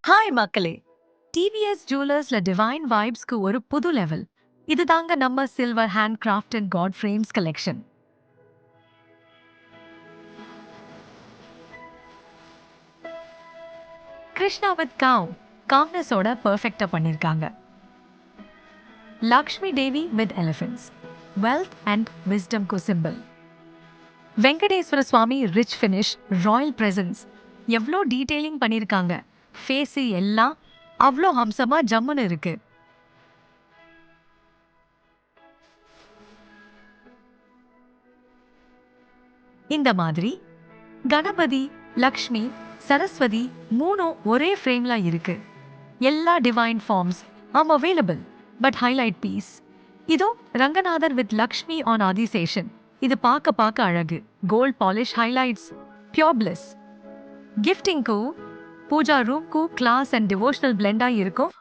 Hi மக்களே! TVS ஜுவல்லர்ஸ்ல divine வைப்ஸ்க்கு ஒரு புது லெவல். இது தாங்க நம்ம silver hand craft and god frames collection. Krishna with cow காம்னஸோட பெர்ஃபெக்ட்டா பண்ணிருக்காங்க. Lakshmi Devi with elephants wealth and விஸ்டம்க்கு symbol. Venkateswara Swamy rich finish royal presence. எவ்வளோ டீடைலிங் பண்ணிருக்காங்க. ஃபேஸு எல்லாம் அவ்வளோ ஹம்சமா ஜம்முன்னு இருக்கு. இந்த மாதிரி கணபதி, லக்ஷ்மி, சரஸ்வதி மூணும் ஒரே ஃப்ரேம்ல இருக்கு. எல்லா டிவைன் ஃபார்ம்ஸ் ஆம் அவைலபிள். பட் ஹைலைட் பீஸ் இதோ ரங்கநாதர் வித் லக்ஷ்மி ஆன் ஆதிசேஷன். இது பார்க்க அழகு. Gold polish highlights pure bliss. கிஃப்டிங்க்கு பூஜா ரூம்க்கு கிளாஸ் அண்ட் டிவோஷனல் பிளெண்டா இருக்கும்.